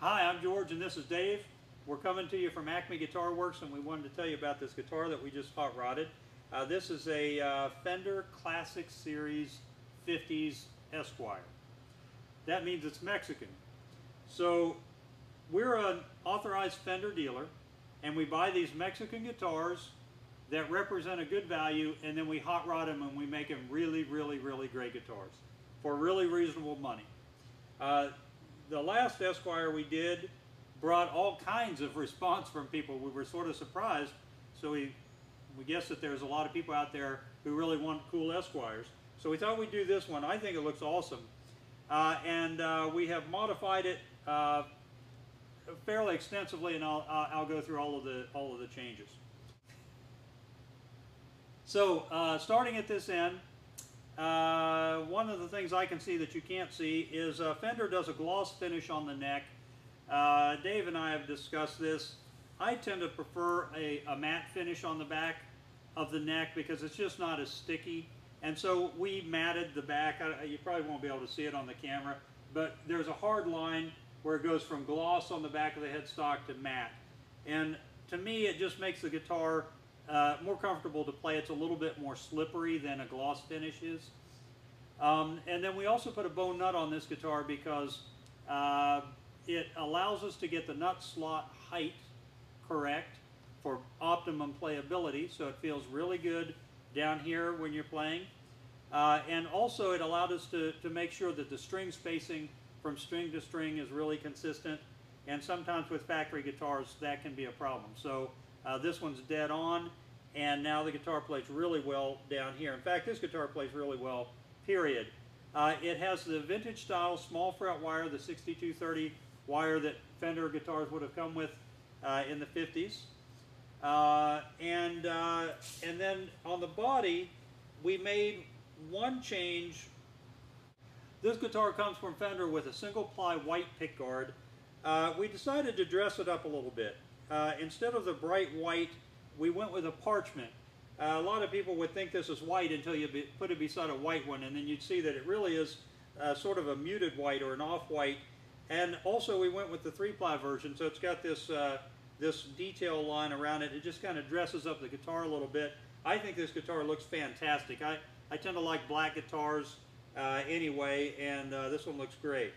Hi, I'm George and this is Dave. We're coming to you from Acme Guitar Works, and we wanted to tell you about this guitar that we just hot rodded. This is a Fender Classic Series 50s Esquire. That means it's Mexican. So we're an authorized Fender dealer, and we buy these Mexican guitars that represent a good value, and then we hot rod them and we make them really, really, really great guitars for really reasonable money. The last Esquire we did brought all kinds of response from people. We were sort of surprised, so we guessed that there's a lot of people out there who really want cool Esquires. So we thought we'd do this one. I think it looks awesome. We have modified it fairly extensively, and I'll go through all of the changes. So starting at this end, one of the things I can see that you can't see is Fender does a gloss finish on the neck. Dave and I have discussed this. I tend to prefer a matte finish on the back of the neck because it's just not as sticky. And so we matted the back. You probably won't be able to see it on the camera, but there's a hard line where it goes from gloss on the back of the headstock to matte. And to me, it just makes the guitar more comfortable to play. It's a little bit more slippery than a gloss finish is. And then we also put a bone nut on this guitar because it allows us to get the nut slot height correct for optimum playability, so it feels really good down here when you're playing. And also it allowed us to make sure that the string spacing from string to string is really consistent, and sometimes with factory guitars that can be a problem. So this one's dead on, and now the guitar plays really well down here. In fact, this guitar plays really well, period. It has the vintage style small fret wire, the 6230 wire that Fender guitars would have come with in the 50s. And then on the body, we made one change. This guitar comes from Fender with a single ply white pickguard. We decided to dress it up a little bit. Instead of the bright white, we went with a parchment. A lot of people would think this is white until you put it beside a white one, and then you'd see that it really is sort of a muted white or an off-white. And also we went with the 3-ply version, so it's got this this detail line around it. It just kind of dresses up the guitar a little bit. I think this guitar looks fantastic. I tend to like black guitars anyway, and this one looks great.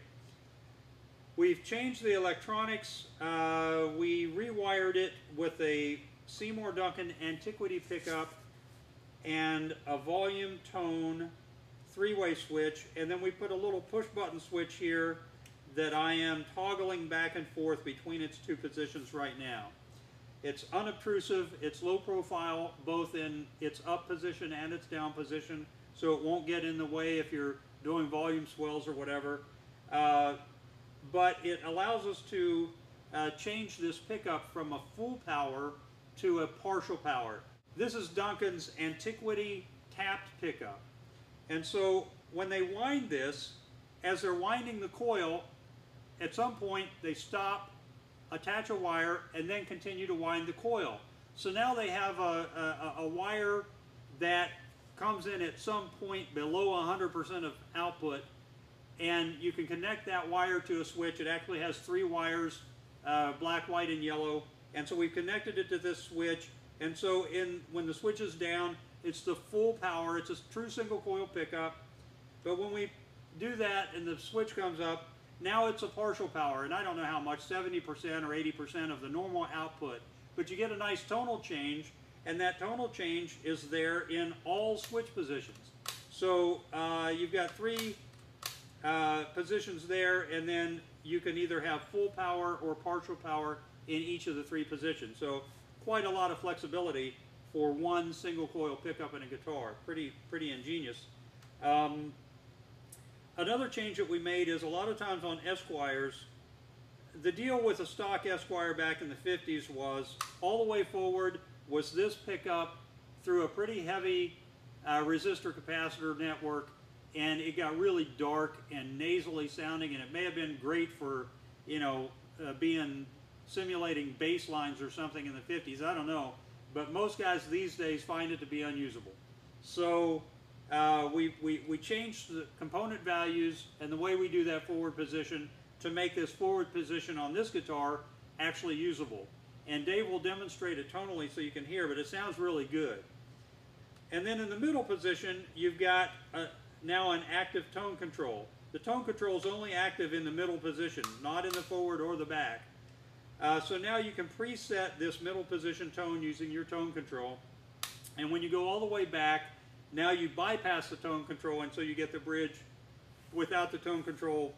We've changed the electronics. We rewired it with a Seymour Duncan Antiquity pickup and a volume tone 3-way switch, and then we put a little push button switch here that I am toggling back and forth between its two positions right now. It's unobtrusive, it's low profile, both in its up position and its down position, so it won't get in the way if you're doing volume swells or whatever. But it allows us to change this pickup from a full power to a partial power. This is Duncan's Antiquity tapped pickup. And so when they wind this, as they're winding the coil, at some point they stop, attach a wire, and then continue to wind the coil. So now they have a wire that comes in at some point below 100% of output, and you can connect that wire to a switch. It actually has 3 wires, black, white, and yellow. And so we've connected it to this switch, and so when the switch is down, it's the full power. It's a true single coil pickup. But when we do that and the switch comes up, now it's a partial power, and I don't know how much, 70% or 80% of the normal output. But you get a nice tonal change, and that tonal change is there in all switch positions. So you've got 3 positions there, and then you can either have full power or partial power in each of the 3 positions. So quite a lot of flexibility for one single coil pickup in a guitar. Pretty ingenious. Another change that we made is a lot of times on Esquires, the deal with a stock Esquire back in the 50s was all the way forward was this pickup through a pretty heavy resistor capacitor network, and it got really dark and nasally sounding, and it may have been great for, you know, simulating bass lines or something in the 50s, I don't know, but most guys these days find it to be unusable. So we changed the component values and the way we do that forward position to make this forward position on this guitar actually usable. And Dave will demonstrate it tonally so you can hear, but it sounds really good. And then in the middle position, you've got now an active tone control. The tone control is only active in the middle position, not in the forward or the back. So now you can preset this middle position tone using your tone control. And when you go all the way back, now you bypass the tone control, and so you get the bridge without the tone control,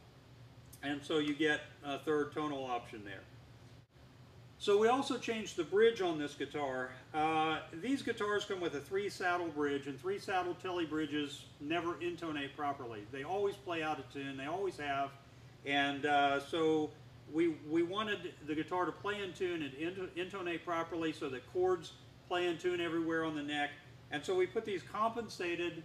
and so you get a third tonal option there. So we also changed the bridge on this guitar. These guitars come with a 3-saddle bridge, and 3-saddle telly bridges never intonate properly. They always play out of tune, they always have, and so we wanted the guitar to play in tune and intonate properly so that chords play in tune everywhere on the neck. And so we put these compensated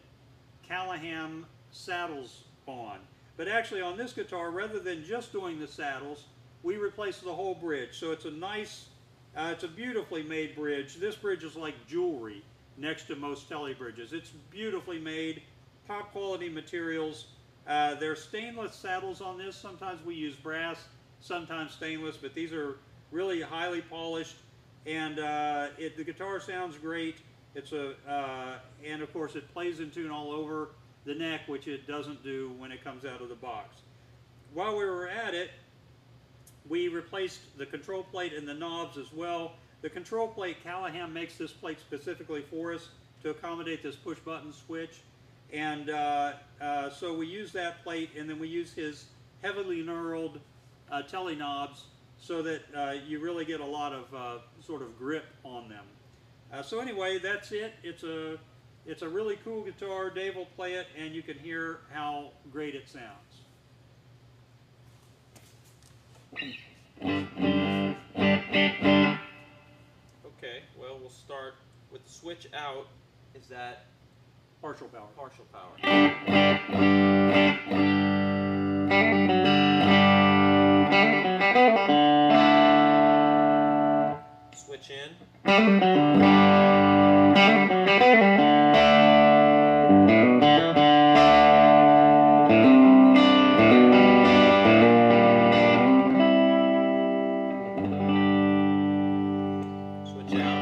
Callahan saddles on. But actually on this guitar, rather than just doing the saddles, we replaced the whole bridge. So it's a nice, it's a beautifully made bridge. This bridge is like jewelry next to most telly bridges. It's beautifully made, top quality materials. There's stainless saddles on this. Sometimes we use brass, sometimes stainless, but these are really highly polished. And the guitar sounds great. It's and of course it plays in tune all over the neck, which it doesn't do when it comes out of the box. While we were at it, we replaced the control plate and the knobs as well. The control plate, Callahan makes this plate specifically for us to accommodate this push button switch. And so we use that plate, and then we use his heavily knurled telly knobs so that you really get a lot of sort of grip on them. So anyway, that's it. It's a really cool guitar. Dave will play it, and you can hear how great it sounds. Okay, well, we'll start with the switch out. Is that partial power? Partial power. Switch in. Switch out.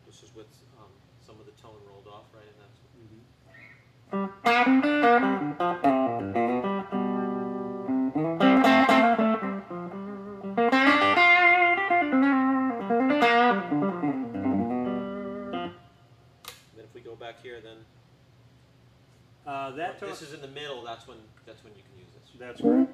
This is with some of the tone rolled off, right? And then if we go back here, then this is in the middle. That's when you can use this. That's right.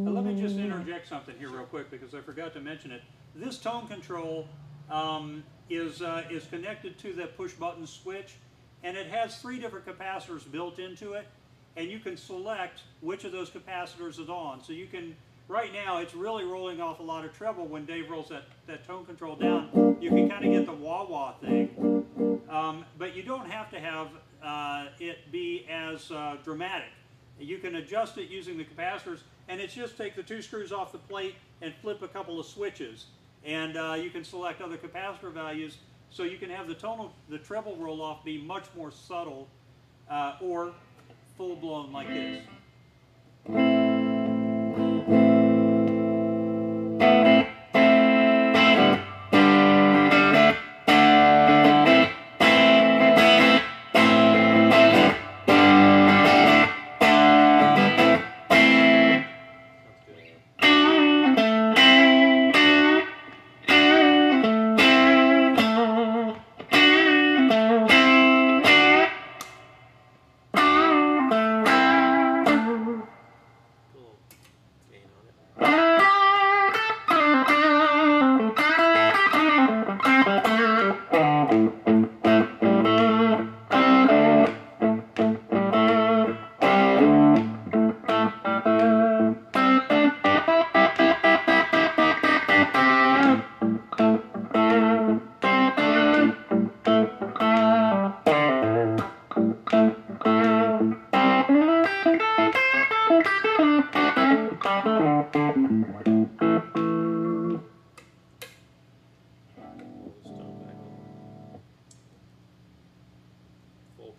Let me just interject something here real quick because I forgot to mention it. This tone control is connected to the push button switch, and it has 3 different capacitors built into it, and you can select which of those capacitors is on. So you can, right now it's really rolling off a lot of treble when Dave rolls that tone control down. You can kind of get the wah-wah thing, but you don't have to have it be as dramatic. You can adjust it using the capacitors, and it's just take the 2 screws off the plate and flip a couple of switches, and you can select other capacitor values, so you can have the treble roll off be much more subtle or full-blown like this.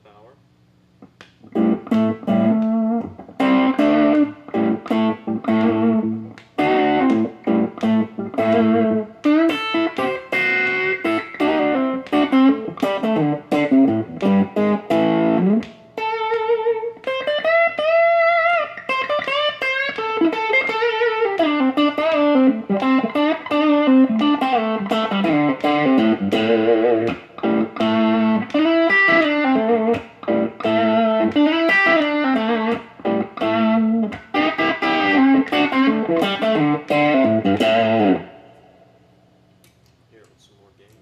power. Here with some more gain.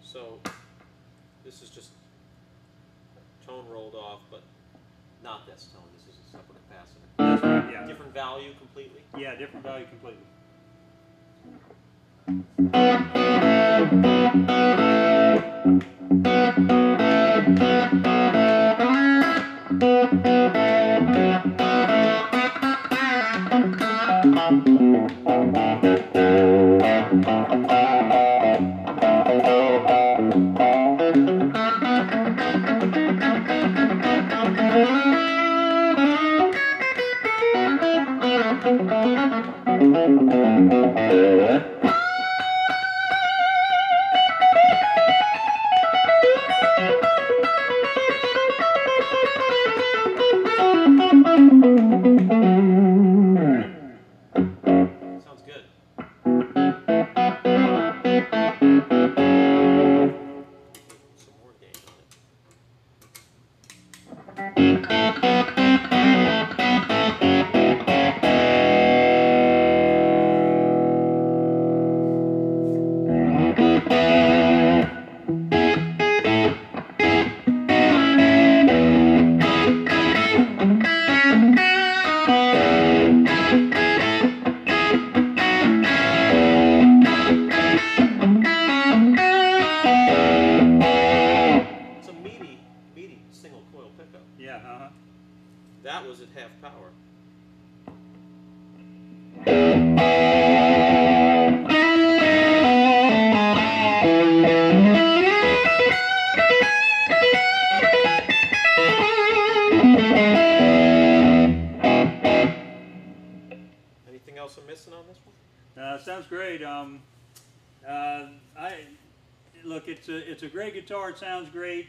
So this is just tone rolled off, but not this tone. This is a separate capacitor. That's right, yeah. Different value completely. Yeah, different value completely. Sounds good. Some more gain on it. It's a meaty single coil pickup. Yeah, uh-huh. That was at half power. Anything else I'm missing on this one? Sounds great. Look, it's a great guitar. It sounds great.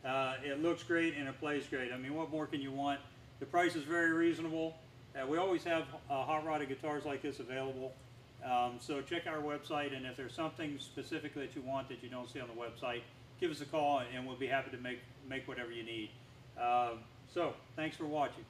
It looks great and it plays great. I mean, what more can you want? The price is very reasonable. We always have hot rodded guitars like this available. So check our website, and if there's something specific that you want that you don't see on the website, give us a call and we'll be happy to make whatever you need. So thanks for watching.